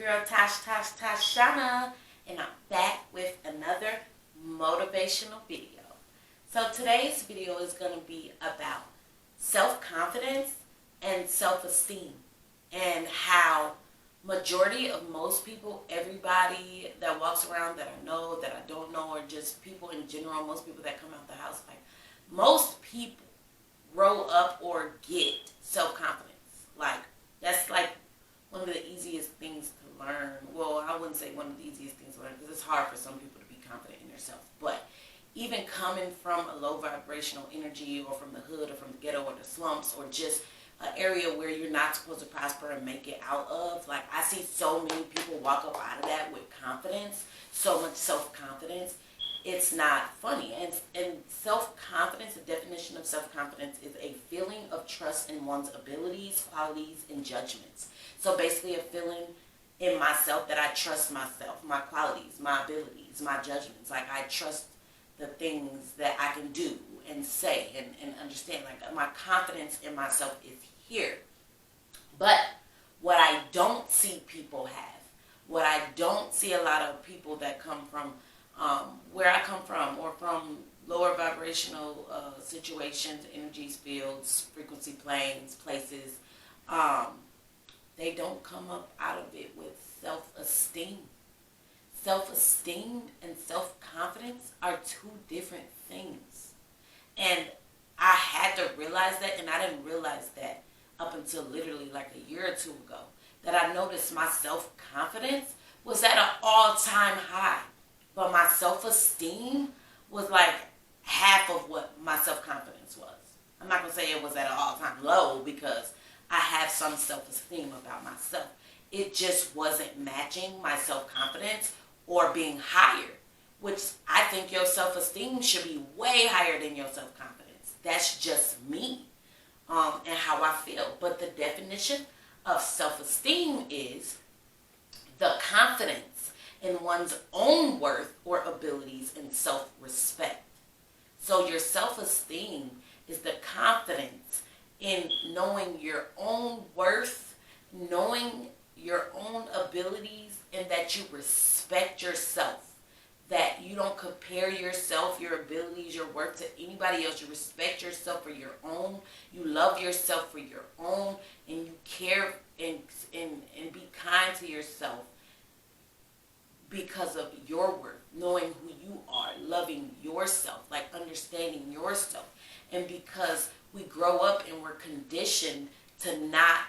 girl Tashana, and I'm back with another motivational video. So today's video is going to be about self-confidence and self-esteem, and how majority of most people, everybody that walks around that I know, that I don't know, or just people in general, most people that come out the house, like most people grow up or get self-confidence. Like that's like one of the easiest things to learn. Well, I wouldn't say one of the easiest things to learn because it's hard for some people to be confident in themselves. But even coming from a low vibrational energy, or from the hood, or from the ghetto, or the slumps, or just an area where you're not supposed to prosper and make it out of, like I see so many people walk up out of that with confidence, so much self-confidence. It's not funny. And self-confidence, the definition of self-confidence is a feeling of trust in one's abilities, qualities, and judgments. So basically a feeling in myself that I trust myself, my qualities, my abilities, my judgments. Like I trust the things that I can do and say and understand. Like my confidence in myself is here. But what I don't see people have, what I don't see a lot of people that come from where I come from, or from lower vibrational situations, energies, fields, frequency planes, places, they don't come up out of it with self-esteem. Self-esteem and self-confidence are two different things. And I had to realize that, and I didn't realize that up until literally like a year or two ago, that I noticed my self-confidence was at an all-time high. But my self-esteem was like half of what my self-confidence was. I'm not going to say it was at an all-time low, because I have some self-esteem about myself. It just wasn't matching my self-confidence or being higher, which I think your self-esteem should be way higher than your self-confidence. That's just me and how I feel. But the definition of self-esteem is the confidence in one's own worth or abilities and self-respect. So your self-esteem is the confidence in knowing your own worth, knowing your own abilities, and that you respect yourself. That you don't compare yourself, your abilities, your worth to anybody else. You respect yourself for your own. You love yourself for your own, and you care and be kind to yourself because of your worth, knowing who you are, loving yourself, like understanding yourself. And because we grow up and we're conditioned to not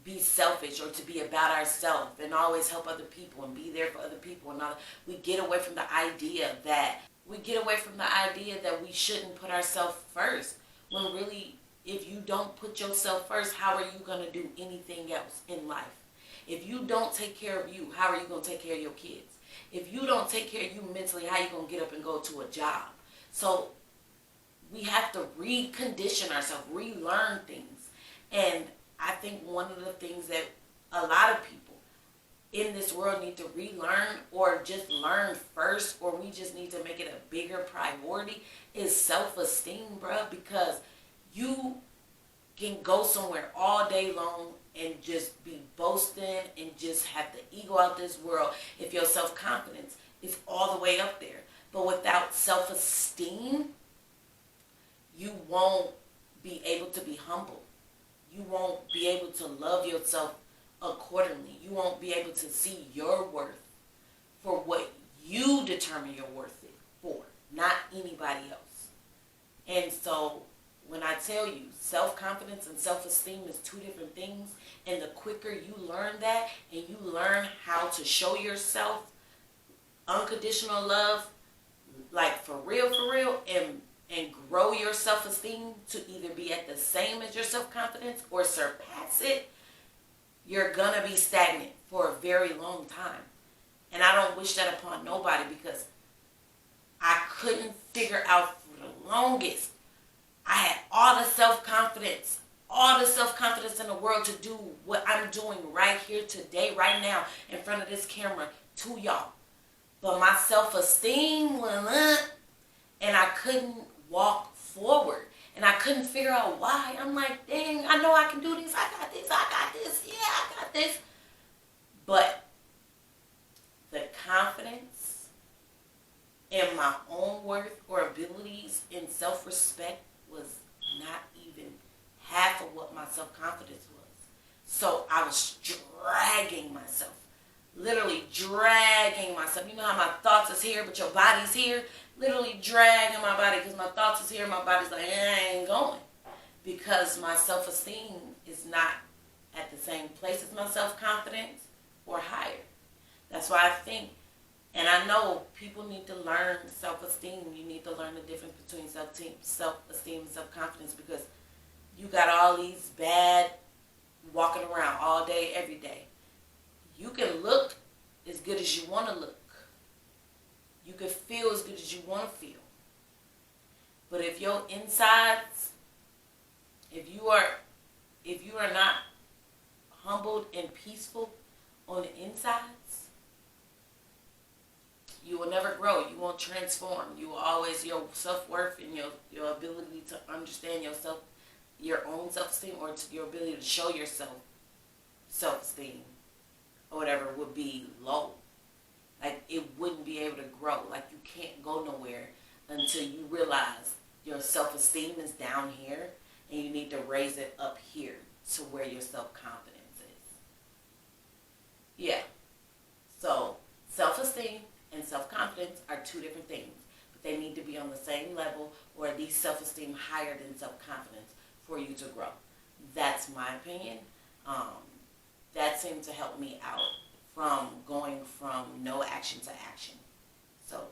be selfish, or to be about ourselves and always help other people and be there for other people, and all, we get away from the idea that we shouldn't put ourselves first. When really, if you don't put yourself first, how are you going to do anything else in life? If you don't take care of you, how are you going to take care of your kids? If you don't take care of you mentally, how are you going to get up and go to a job? So we have to recondition ourselves, relearn things. And I think one of the things that a lot of people in this world need to relearn, or just learn first, or we just need to make it a bigger priority, is self-esteem, bro. Because you can go somewhere all day long and just be boasting and just have the ego out this world if your self-confidence is all the way up there. But without self-esteem, you won't be able to be humble. You won't be able to love yourself accordingly. You won't be able to see your worth for what you determine your worth for, not anybody else. And so when I tell you self-confidence and self-esteem is two different things, and the quicker you learn that, and you learn how to show yourself unconditional love, like for real, and grow your self-esteem to either be at the same as your self-confidence or surpass it, you're going to be stagnant for a very long time. And I don't wish that upon nobody, because I couldn't figure out for the longest. I had all the self-confidence in the world to do what I'm doing right here today, right now, in front of this camera to y'all. But my self-esteem went up, and I couldn't walk forward. And I couldn't figure out why. I'm like, dang, I know I can do this. I got this. Yeah, I got this. self-worth or abilities and self-respect was not even half of what my self-confidence was. So I was dragging myself. Literally dragging myself. You know how my thoughts is here, but your body's here? Literally dragging my body because my thoughts is here, my body's like, I ain't going. Because my self-esteem is not at the same place as my self-confidence or higher. That's why I think, and I know people need to learn self-esteem. You need to learn the difference between self-esteem and self-confidence, because you got all these bad walking around all day, every day. You can look as good as you want to look. You can feel as good as you want to feel. But if your insides, if you are not humbled and peaceful on the insides, you will never grow. You won't transform. You will always, your self-worth and your ability to understand yourself, your own self-esteem, or your ability to show yourself self-esteem or whatever would be low. Like, it wouldn't be able to grow. Like, you can't go nowhere until you realize your self-esteem is down here and you need to raise it up here to where your self-confidence is. Yeah. So, self-esteem and self-confidence are two different things, but they need to be on the same level, or at least self-esteem higher than self-confidence for you to grow. That's my opinion. That seemed to help me out from going from no action to action. So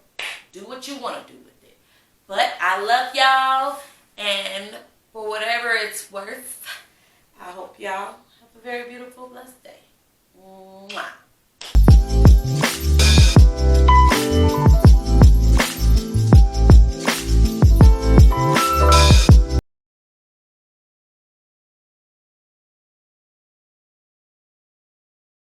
do what you want to do with it. But I love y'all, and for whatever it's worth, I hope y'all have a very beautiful, blessed day. Mwah.